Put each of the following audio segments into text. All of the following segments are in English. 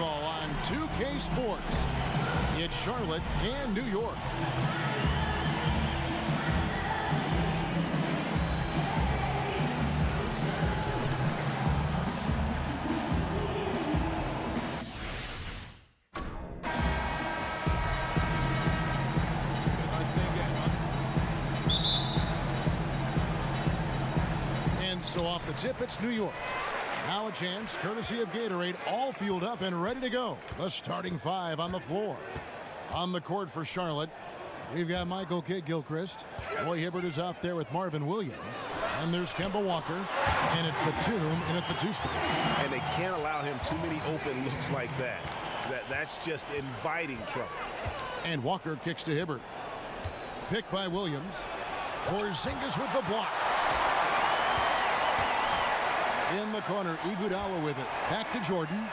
basketball on 2K Sports. It's Charlotte and New York. And so off the tip, it's New York. Now a chance, courtesy of Gatorade, all fueled up and ready to go. The starting five on the floor. On the court for Charlotte, we've got Michael Kidd-Gilchrist. Roy Hibbert is out there with Marvin Williams. And there's Kemba Walker. And it's Batum in at the two spot. And they can't allow him too many open looks like that. That's just inviting trouble. And Walker kicks to Hibbert. Picked by Williams. Porzingis with the block. In the corner, Iguodala with it. Back to Jordan.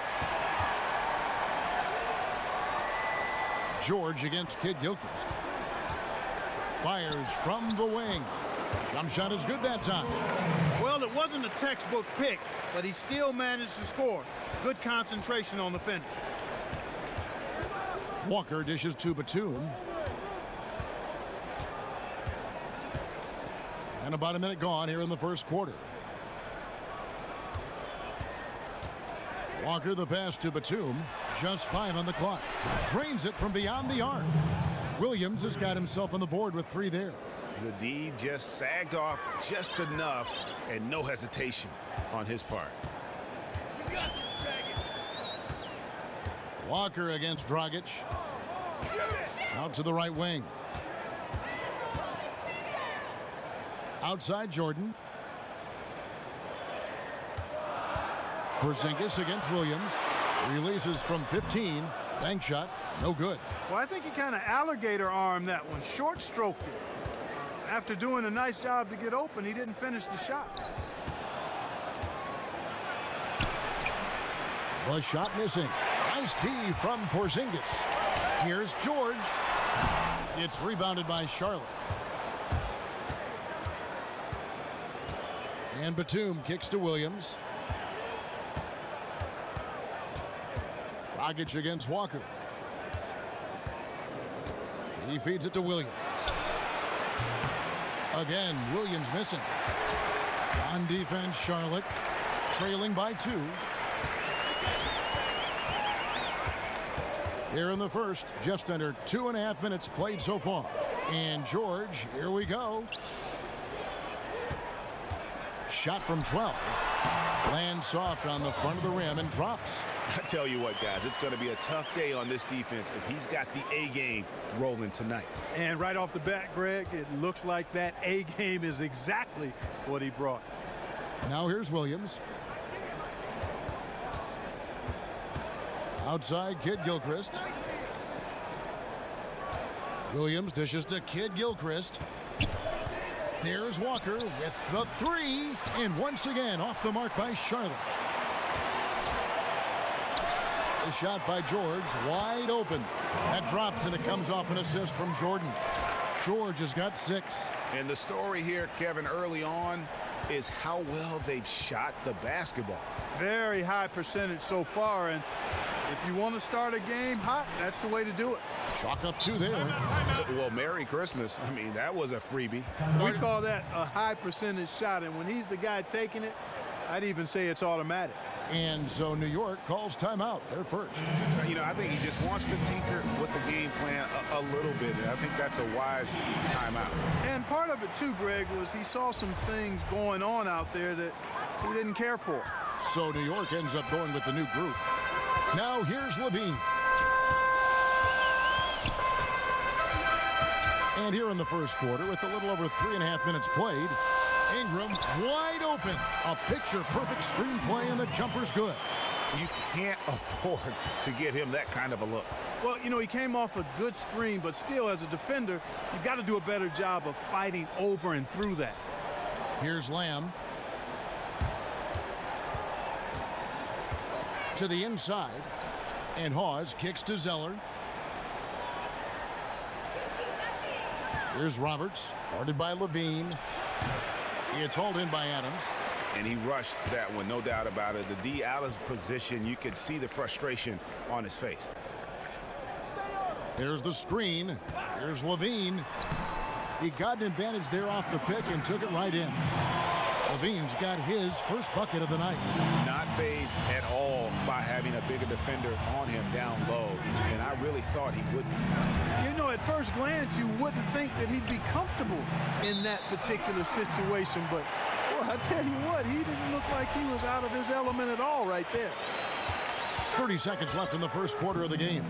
George against Kidd-Gilchrist. Fires from the wing. Jump shot is good that time. Well, it wasn't a textbook pick, but he still managed to score. Good concentration on the finish. Walker dishes to Batum. And about a minute gone here in the first quarter. Walker the pass to Batum. Just 5 on the clock. Drains it from beyond the arc. Williams has got himself on the board with 3 there. The D just sagged off just enough and no hesitation on his part. Walker against Dragic. Out to the right wing. Outside Jordan. Porzingis against Williams. Releases from 15. Bank shot. No good. Well, I think he kind of alligator armed that one. Short stroked it. After doing a nice job to get open, he didn't finish the shot. The shot missing. Nice D from Porzingis. Here's George. It's rebounded by Charlotte. And Batum kicks to Williams. Dragic against Walker. He feeds it to Williams. Again, Williams missing. On defense, Charlotte trailing by 2. Here in the first, just under 2.5 minutes played so far. And George, here we go. Shot from 12. Lands soft on the front of the rim and drops. I tell you what, guys, it's going to be a tough day on this defense if he's got the A game rolling tonight. And right off the bat, Greg, it looks like that A game is exactly what he brought. Now here's Williams. Outside, Kidd-Gilchrist. Williams dishes to Kidd-Gilchrist. There's Walker with the 3. And once again, off the mark by Charlotte. The shot by George, wide open. That drops, and it comes off an assist from Jordan. George has got 6. And the story here, Kevin, early on is how well they've shot the basketball. Very high percentage so far, and if you want to start a game hot, that's the way to do it. Chalk up 2 there. Well, Merry Christmas. I mean, that was a freebie. We call that a high percentage shot, and when he's the guy taking it, I'd even say it's automatic. And so New York calls timeout. They're first. You know, I think he just wants to tinker with the game plan a little bit. I think that's a wise timeout. And part of it, too, Greg, was he saw some things going on out there that he didn't care for. So New York ends up going with the new group. Now here's Levine. And here in the first quarter, with a little over 3.5 minutes played, Ingram wide open. A picture-perfect screenplay, and the jumper's good. You can't afford to get him that kind of a look. Well, you know, he came off a good screen, but still, as a defender, you've got to do a better job of fighting over and through that. Here's Lamb. To the inside. And Hawes kicks to Zeller. Here's Roberts, guarded by Levine. It's hauled in by Adams. And he rushed that one, no doubt about it. The D out of position, you could see the frustration on his face. Here's the screen. Here's Levine. He got an advantage there off the pick and took it right in. Levine's got his first bucket of the night. Not fazed at all by having a bigger defender on him down low, and I really thought he would be. You know, at first glance, you wouldn't think that he'd be comfortable in that particular situation, but well, I tell you what, he didn't look like he was out of his element at all right there. 30 seconds left in the first quarter of the game.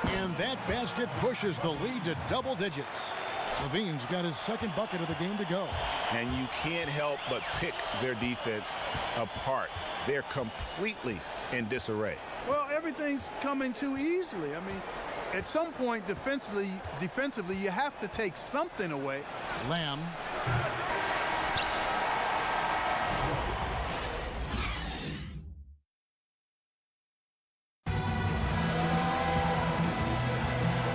And that basket pushes the lead to double digits. Levine's got his second bucket of the game to go. And you can't help but pick their defense apart. They're completely in disarray. Well, everything's coming too easily. I mean, at some point defensively, you have to take something away. Lamb.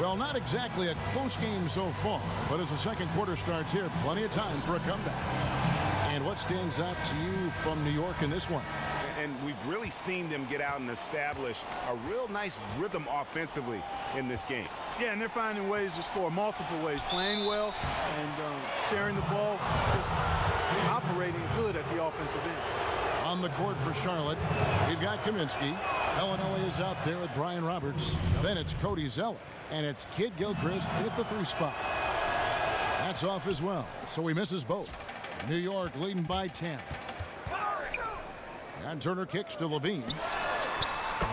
Well, not exactly a close game so far, but as the second quarter starts here, plenty of time for a comeback. And what stands out to you from New York in this one? And we've really seen them get out and establish a real nice rhythm offensively in this game. Yeah, and they're finding ways to score multiple ways, playing well and sharing the ball, just operating good at the offensive end. On the court for Charlotte, we've got Kaminsky. Bellinelli is out there with Brian Roberts. Then it's Cody Zeller, and it's Kid Gilchrist in at the 3 spot. That's off as well, so he misses both. New York leading by 10. And Turner kicks to Levine.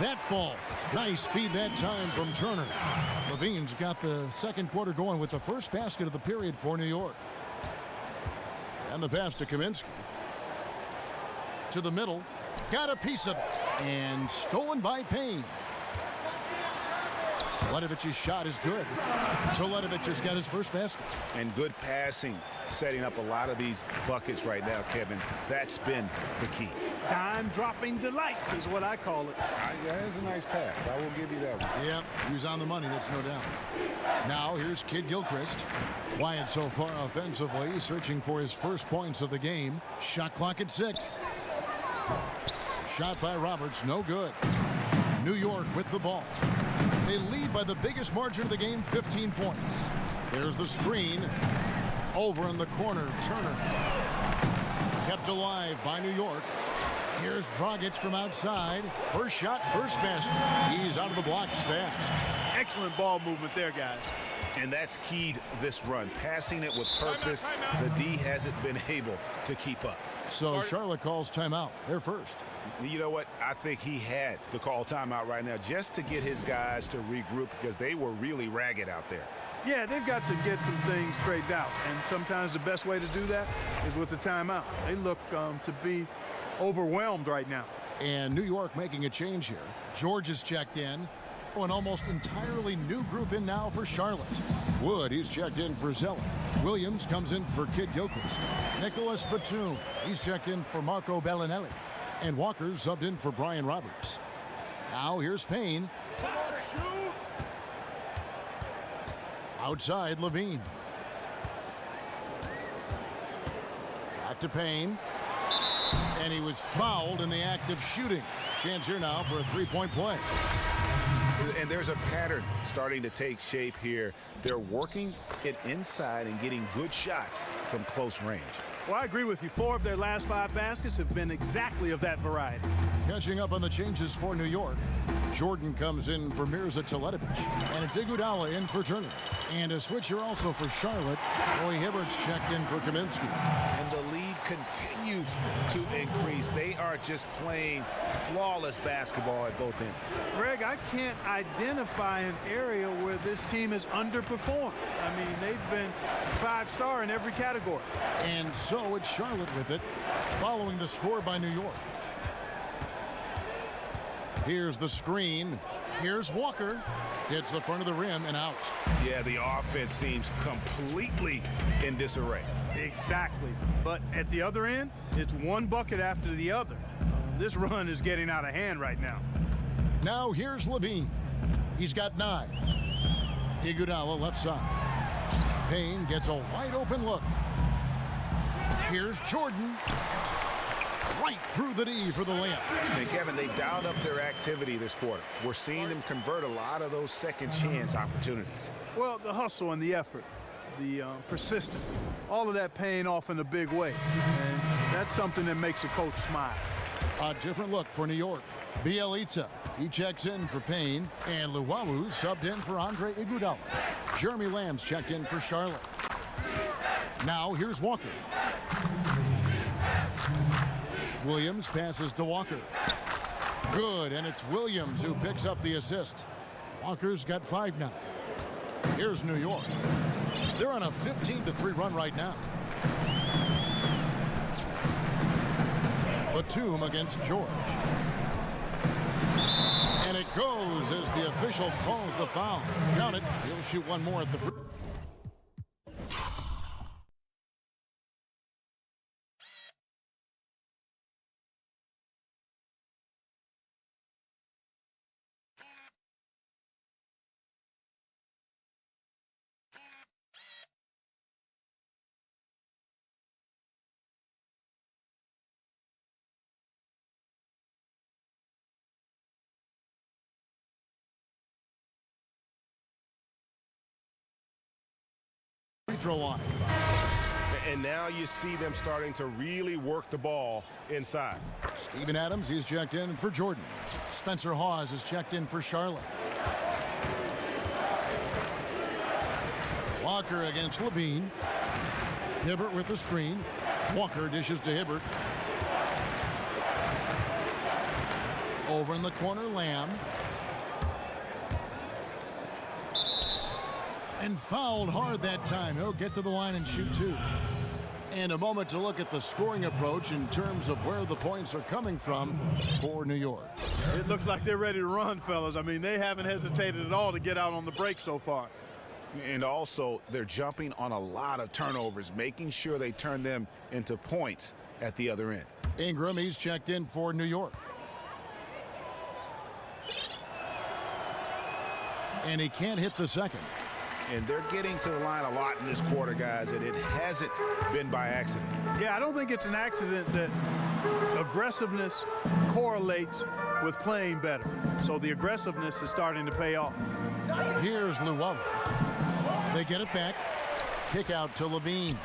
That ball. Nice feed that time from Turner. Levine's got the second quarter going with the first basket of the period for New York. And the pass to Kaminsky. To the middle. Got a piece of it. And stolen by Payne. Teletovich's shot is good. Teletovic has got his first basket. And good passing, setting up a lot of these buckets right now, Kevin. That's been the key. Dime-dropping delights is what I call it. That is a nice pass. I will give you that one. Yeah, he was on the money, that's no doubt. Now here's Kid Gilchrist. Quiet so far offensively, searching for his first points of the game. Shot clock at 6. Shot by Roberts, no good. New York with the ball. They lead by the biggest margin of the game, 15 points. There's the screen. Over in the corner, Turner. Kept alive by New York. Here's Dragic from outside. First shot, first basket. He's out of the blocks fast. Excellent ball movement there, guys. And that's keyed this run. Passing it with purpose. The D hasn't been able to keep up. So Charlotte calls timeout. They're first. You know what? I think he had to call timeout right now just to get his guys to regroup because they were really ragged out there. Yeah, they've got to get some things straightened out. And sometimes the best way to do that is with the timeout. They look to be overwhelmed right now. And New York making a change here. George is checked in. An almost entirely new group in now for Charlotte. Wood, he's checked in for Zeller. Williams comes in for Kid Gilchrist. Nicholas Batum, he's checked in for Marco Bellinelli. And Walker subbed in for Brian Roberts. Now here's Payne. Outside, Levine. Back to Payne. And he was fouled in the act of shooting. Chance here now for a three-point play. And there's a pattern starting to take shape here. They're working it inside and getting good shots from close range. Well, I agree with you. 4 of their last 5 baskets have been exactly of that variety. Catching up on the changes for New York. Jordan comes in for Mirza Teletovic. And it's Iguodala in for Turner. And a switcher also for Charlotte. Roy Hibbert's checked in for Kaminsky. And the lead continues to increase. They are just playing flawless basketball at both ends. Greg, I can't identify an area where this team has underperformed. I mean, they've been 5-star in every category. And so it's Charlotte with it, following the score by New York. Here's the screen. Here's Walker. Hits the front of the rim and out. Yeah, the offense seems completely in disarray. Exactly. But at the other end, it's one bucket after the other. This run is getting out of hand right now. Now here's Levine. He's got 9. Iguodala left side. Payne gets a wide open look. Here's Jordan. Right through the knee for the layup. And Kevin, they've dialed up their activity this quarter. We're seeing them convert a lot of those second chance opportunities. Well, the hustle and the effort, the persistence, all of that paying off in a big way. And that's something that makes a coach smile. A different look for New York. Bielitsa, he checks in for Payne, and Luwawu subbed in for Andre Iguodala. Jeremy Lamb's checked in for Charlotte. Now here's Walker. Williams passes to Walker. Good, and it's Williams who picks up the assist. Walker's got 5 now. Here's New York. They're on a 15-3 run right now. Batum against George. And it goes as the official calls the foul. Count it. He'll shoot one more at the free. Throw line. And now you see them starting to really work the ball inside. Steven Adams, he's checked in for Jordan. Spencer Hawes is checked in for Charlotte. Walker against Levine. Hibbert with the screen. Walker dishes to Hibbert. Over in the corner, Lamb. And fouled hard that time. He'll get to the line and shoot 2. And a moment to look at the scoring approach in terms of where the points are coming from for New York. It looks like they're ready to run, fellas. I mean, they haven't hesitated at all to get out on the break so far. And also, they're jumping on a lot of turnovers, making sure they turn them into points at the other end. Ingram, he's checked in for New York. And he can't hit the second. And they're getting to the line a lot in this quarter, guys, and it hasn't been by accident. Yeah, I don't think it's an accident that aggressiveness correlates with playing better. So the aggressiveness is starting to pay off. Here's Luwawu. They get it back. Kick out to Levine.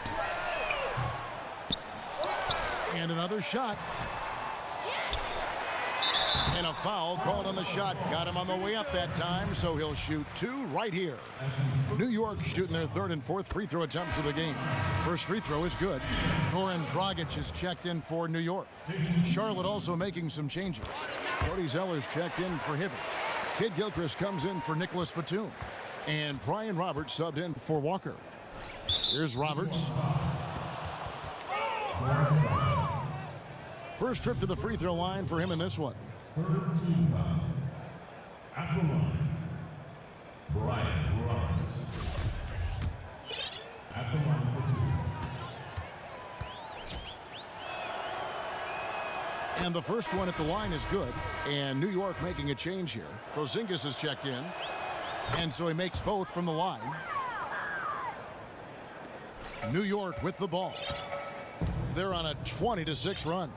And another shot. And a foul called on the shot. Got him on the way up that time, so he'll shoot 2 right here. New York shooting their 3rd and 4th free throw attempts of the game. First free throw is good. Goran Dragic is checked in for New York. Charlotte also making some changes. Cody Zeller's checked in for Hibbert. Kid Gilchrist comes in for Nicholas Batum. And Brian Roberts subbed in for Walker. Here's Roberts. First trip to the free throw line for him in this one. Third team foul. At the line, Brian Roberts. At the line for 2. And the first one at the line is good. And New York making a change here. Porzingis is checked in. And so he makes both from the line. New York with the ball. They're on a 20-6 run.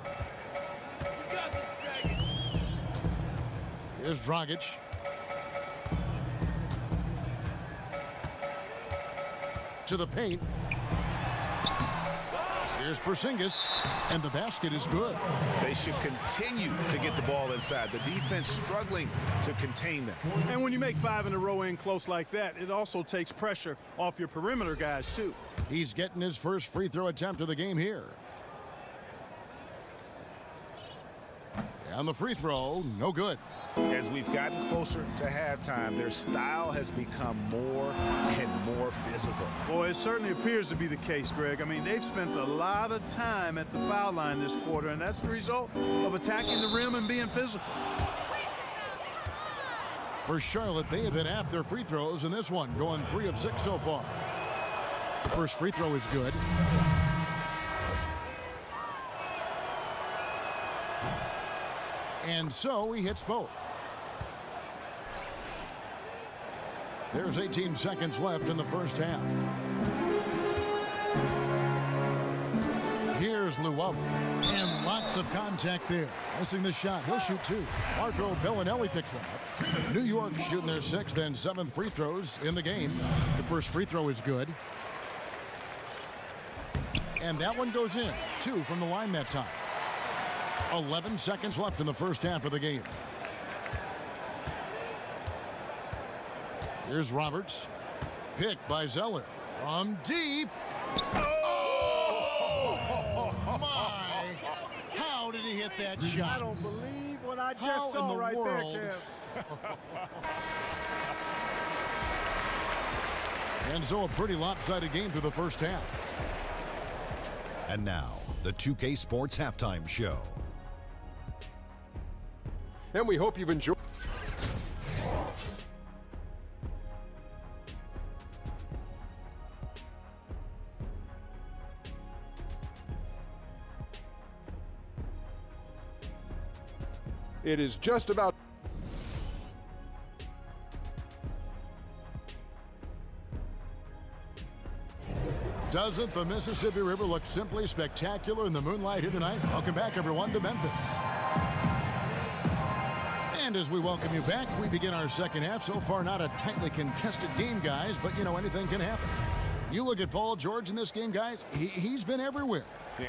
Here's Dragic. To the paint. Here's Porzingis. And the basket is good. They should continue to get the ball inside. The defense struggling to contain them. And when you make 5 in a row in close like that, it also takes pressure off your perimeter guys, too. He's getting his first free throw attempt of the game here. And the free throw, no good. As we've gotten closer to halftime, their style has become more and more physical. Boy, it certainly appears to be the case, Greg. I mean, they've spent a lot of time at the foul line this quarter, and that's the result of attacking the rim and being physical. For Charlotte, they have hit half their free throws in this one, going 3 of 6 so far. The first free throw is good. And so he hits both. There's 18 seconds left in the first half. Here's Luau. And lots of contact there. Missing the shot. He'll shoot 2. Marco Bellinelli picks one up. New York shooting their 6th and 7th free throws in the game. The first free throw is good. And that one goes in. 2 from the line that time. 11 seconds left in the first half of the game. Here's Roberts. Picked by Zeller. From deep. Oh, my. How did he hit that shot? I don't believe what I just saw right there, Kev. And so a pretty lopsided game through the first half. And now, the 2K Sports Halftime Show. And we hope you've enjoyed. It is just about. Doesn't the Mississippi River look simply spectacular in the moonlight here tonight? Welcome back, everyone, to Memphis. And as we welcome you back, we begin our second half. So far, not a tightly contested game, guys, but, you know, anything can happen. You look at Paul George in this game, guys, he's been everywhere.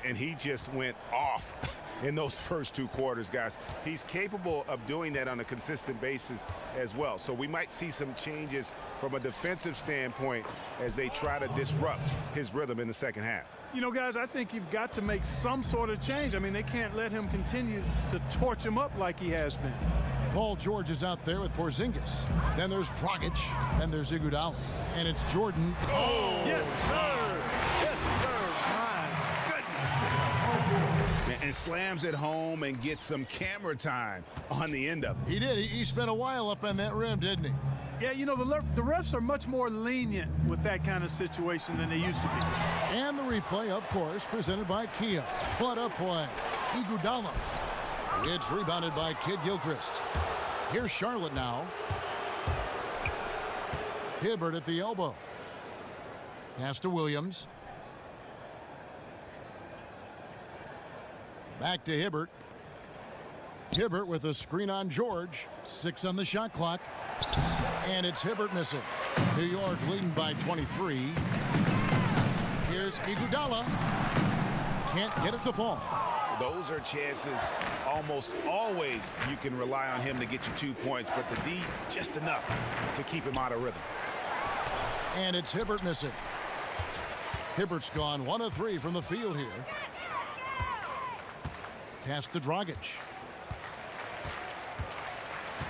And he just went off in those first 2 quarters, guys. He's capable of doing that on a consistent basis as well. So we might see some changes from a defensive standpoint as they try to disrupt his rhythm in the second half. You know, guys, I think you've got to make some sort of change. I mean, they can't let him continue to torch him up like he has been. Paul George is out there with Porzingis. Then there's Dragic. Then there's Iguodala. And it's Jordan. Oh, yes, sir. Yes, sir. My goodness. And slams it home and gets some camera time on the end of it. He did. He spent a while up on that rim, didn't he? Yeah, you know, the refs are much more lenient with that kind of situation than they used to be. And the replay, of course, presented by Kia. What a play. Iguodala. It's rebounded by Kid Gilchrist. Here's Charlotte now. Hibbert at the elbow. Pass to Williams. Back to Hibbert. Hibbert with a screen on George. 6 on the shot clock. And it's Hibbert missing. New York leading by 23. Here's Iguodala. Can't get it to fall. Those are chances almost always you can rely on him to get you 2 points, but the D just enough to keep him out of rhythm. And it's Hibbert missing. Hibbert's gone 1 of 3 from the field here. Pass to Dragic.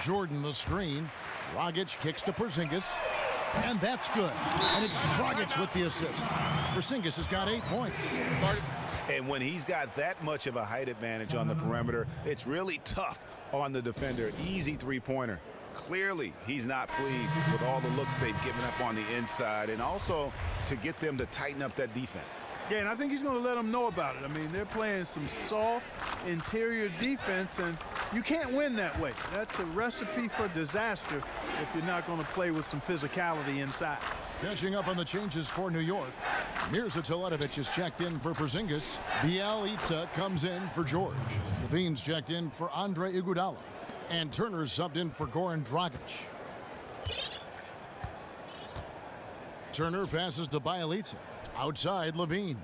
Jordan the screen. Dragic kicks to Porzingis. And that's good. And it's Dragic with the assist. Porzingis has got 8 points. And when he's got that much of a height advantage on the perimeter, it's really tough on the defender. Easy 3-pointer. Clearly, he's not pleased with all the looks they've given up on the inside, and also to get them to tighten up that defense. Yeah, and I think he's going to let them know about it. I mean, they're playing some soft interior defense, and you can't win that way. That's a recipe for disaster if you're not going to play with some physicality inside. Catching up on the changes for New York. Mirza Teletovic is checked in for Porzingis. Bielitsa comes in for George. Levine's checked in for Andre Iguodala. And Turner's subbed in for Goran Dragic. Turner passes to Bielitsa. Outside, Levine.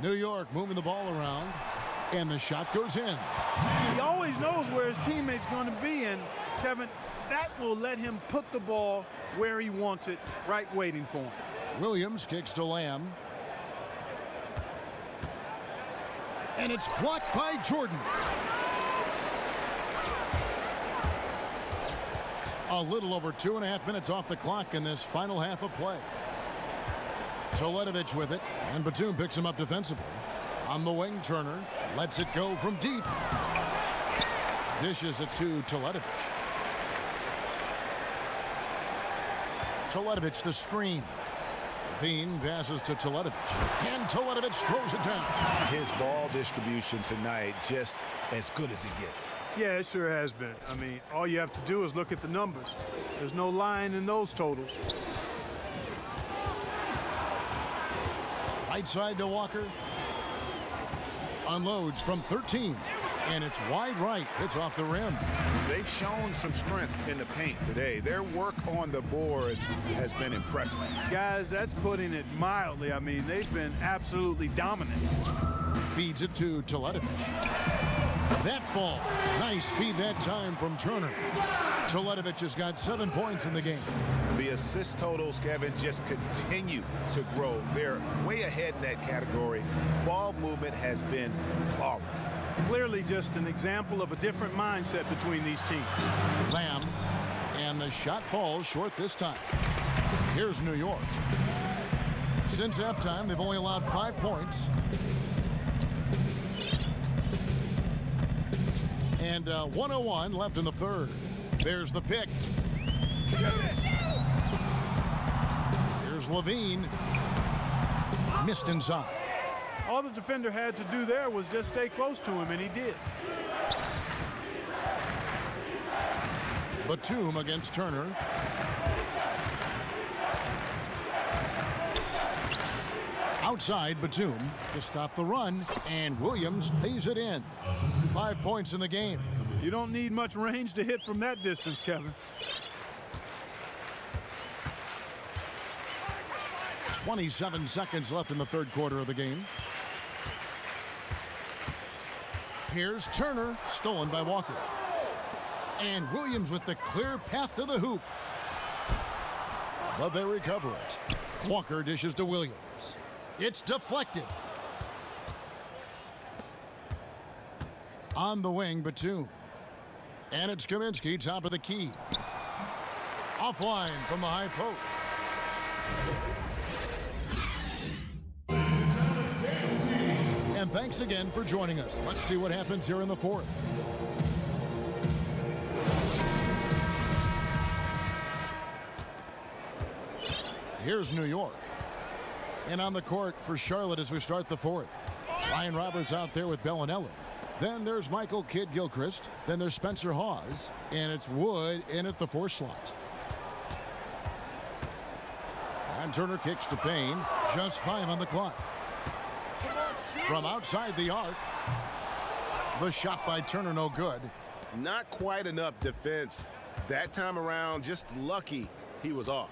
New York moving the ball around. And the shot goes in. He always knows where his teammate's going to be, and Kevin, that will let him put the ball where he wants it, right waiting for him. Williams kicks to Lamb. And it's blocked by Jordan. A little over 2.5 minutes off the clock in this final half of play. Teletovic with it, and Batum picks him up defensively. On the wing, Turner lets it go from deep. Dishes it to Teletovic. Teletovic, the screen. Levine passes to Teletovic. And Teletovic throws it down. His ball distribution tonight, just as good as it gets. Yeah, you know, the refs are going to have to Yeah, it sure has been. I mean, all you have to do is look at the numbers. There's no lying in those totals. Right side to Walker. Unloads from 13. And it's wide right. It's off the rim. They've shown some strength in the paint today. Their work on the boards has been impressive. Guys, that's putting it mildly. I mean, they've been absolutely dominant. Feeds it to Teletovic. That ball. Nice speed that time from Turner. Teletovic has got 7 points in the game. The assist totals, Kevin, just continue to grow. They're way ahead in that category. Ball movement has been flawless. Clearly just an example of a different mindset between these teams. Lamb, and the shot falls short this time. Here's New York. Since halftime, they've only allowed 5 points. And 1:01 left in the third. There's the pick. Here's Levine. Missed inside. All the defender had to do there was just stay close to him, and he did. Batum against Turner. Outside Batum to stop the run, and Williams lays it in. 5 points in the game. You don't need much range to hit from that distance, Kevin. 27 seconds left in the third quarter of the game. Here's Turner, stolen by Walker. And Williams with the clear path to the hoop. But they recover it. Walker dishes to Williams. It's deflected. On the wing, Batum. And it's Kaminsky, top of the key. Offline from the high post. And thanks again for joining us. Let's see what happens here in the fourth. Here's New York. And on the court for Charlotte as we start the fourth. Ryan Roberts out there with Bellinelli. Then there's Michael Kidd-Gilchrist. Then there's Spencer Hawes. And it's Wood in at the 4 slot. And Turner kicks to Payne. Just 5 on the clock. From outside the arc. The shot by Turner no good. Not quite enough defense. That time around, just lucky he was off.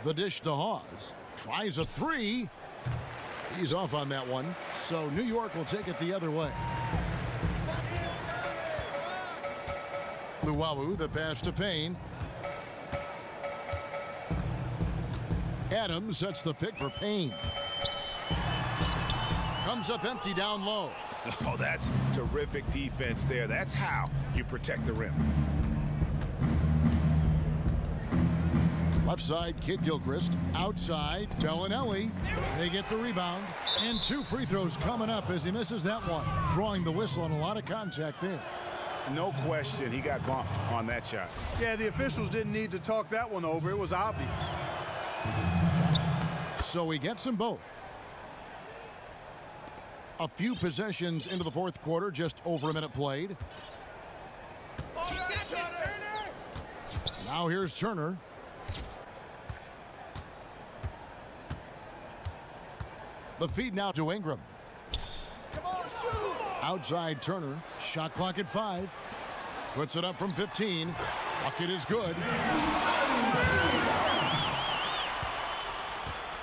The dish to Hawes. Tries a 3. He's off on that one. So New York will take it the other way. Luwawu, the pass to Payne. Adams sets the pick for Payne. Comes up empty down low. Oh, that's terrific defense there. That's how you protect the rim. Left side, Kidd-Gilchrist. Outside, Bellinelli. They get the rebound. And 2 free throws coming up as he misses that one. Drawing the whistle and a lot of contact there. No question, he got bumped on that shot. Yeah, the officials didn't need to talk that one over. It was obvious. So he gets them both. A few possessions into the fourth quarter, just over a minute played. Now here's Turner. The feed now to Ingram. Outside Turner. Shot clock at 5. Puts it up from 15. Bucket is good.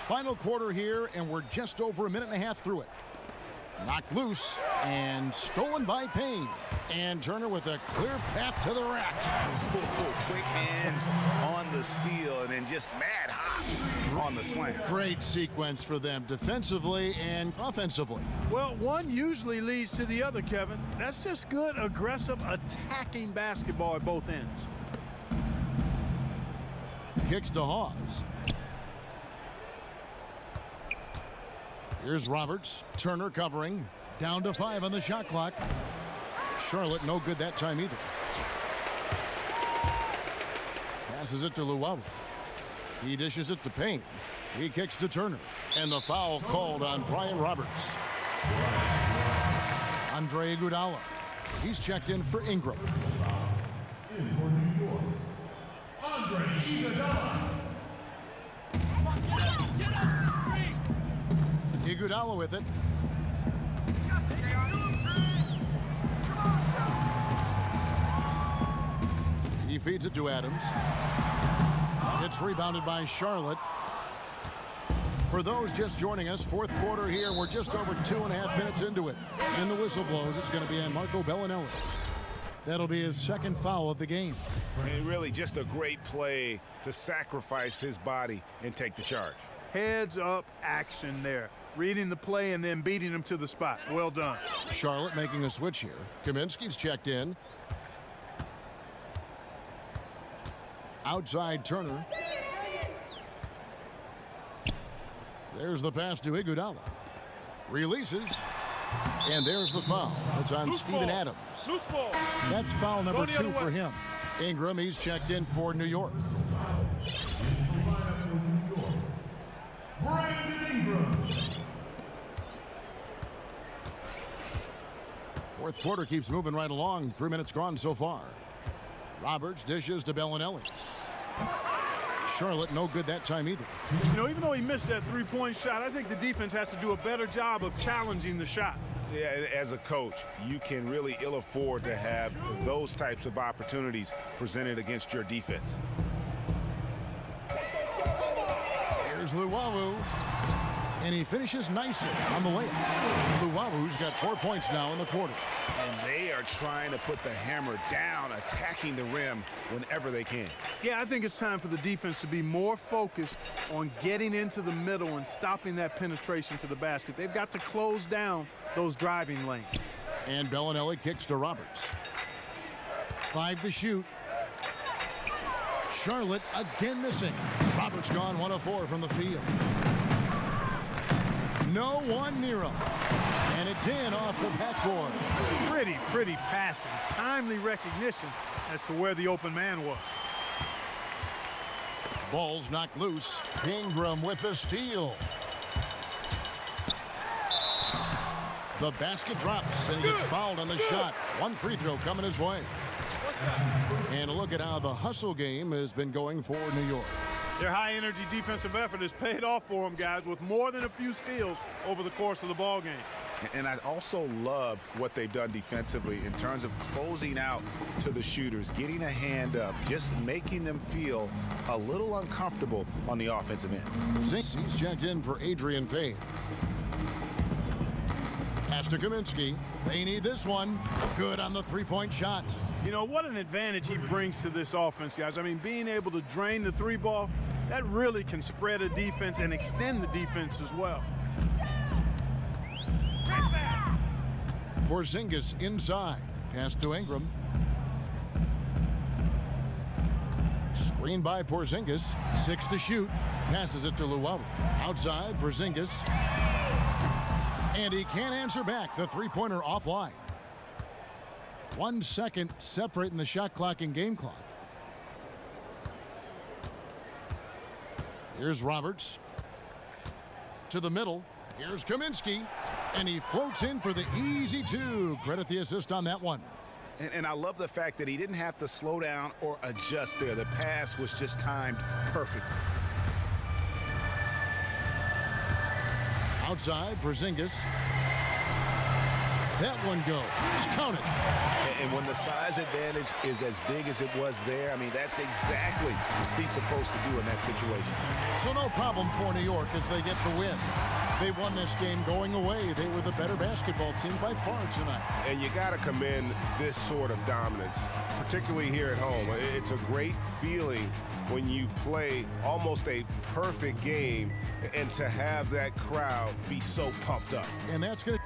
Final quarter here, and we're just over a minute and a half through it. Knocked loose and stolen by Payne. And Turner with a clear path to the rack. Oh, quick hands on the steal and then just mad hops on the slam. Great sequence for them defensively and offensively. Well, one usually leads to the other, Kevin. That's just good, aggressive, attacking basketball at both ends. Kicks to Hawes. Here's Roberts. Turner covering. Down to 5 on the shot clock. Charlotte no good that time either. Passes it to Luwawu. He dishes it to Payne. He kicks to Turner. And the foul called on Brian Roberts. Andre Iguodala. He's checked in for Ingram. In for New York, Andre Iguodala. Iguodala with it. He feeds it to Adams. It's rebounded by Charlotte. For those just joining us, fourth quarter here. We're just over 2.5 minutes into it. And the whistle blows. It's going to be on Marco Bellinelli. That'll be his second foul of the game. And really just a great play to sacrifice his body and take the charge. Heads up action there. Reading the play and then beating him to the spot. Well done. Charlotte making a switch here. Kaminsky's checked in. Outside Turner. There's the pass to Iguodala. Releases. And there's the foul. It's on Steven Adams. Loose ball. That's foul number 2 way. for him. Ingram, he's checked in for New York. Brandon Ingram. Fourth quarter keeps moving right along. 3 minutes gone so far. Roberts dishes to Bellinelli. Charlotte no good that time either. You know, even though he missed that three-point shot, I think the defense has to do a better job of challenging the shot. Yeah, as a coach, you can really ill afford to have those types of opportunities presented against your defense. Here's Luwawu. And he finishes nicely on the layup. Luwawu's got 4 points now in the quarter. And they are trying to put the hammer down, attacking the rim whenever they can. Yeah, I think it's time for the defense to be more focused on getting into the middle and stopping that penetration to the basket. They've got to close down those driving lanes. And Bellinelli kicks to Roberts. 5 to shoot. Charlotte again missing. Roberts gone 1 of 4 from the field. No one near him. And it's in off the backboard. Pretty passing. Timely recognition as to where the open man was. Ball's knocked loose. Ingram with the steal. The basket drops, and he gets fouled on the shot. One free throw coming his way. And a look at how the hustle game has been going for New York. Their high-energy defensive effort has paid off for them, guys, with more than a few steals over the course of the ball game. And I also love what they've done defensively in terms of closing out to the shooters, getting a hand up, just making them feel a little uncomfortable on the offensive end. He's checked in for Adrian Payne. Pass to Kaminsky. They need this one. Good on the three-point shot. You know, what an advantage he brings to this offense, guys. I mean, being able to drain the three ball, that really can spread a defense and extend the defense as well. Porzingis inside. Pass to Ingram. Screen by Porzingis. 6 to shoot. Passes it to Luwawu. Outside, Porzingis. And he can't answer back. The three-pointer offline. 1 second separating the shot clock and game clock. Here's Roberts. To the middle. Here's Kaminsky. And he floats in for the easy 2. Credit the assist on that one. And I love the fact that he didn't have to slow down or adjust there. The pass was just timed perfectly. Outside, Porzingis. That one goes. Count it. And when the size advantage is as big as it was there, I mean, that's exactly what he's supposed to do in that situation. So no problem for New York as they get the win. They won this game going away. They were the better basketball team by far tonight. And you got to commend this sort of dominance, particularly here at home. It's a great feeling when you play almost a perfect game and to have that crowd be so pumped up. And that's going to...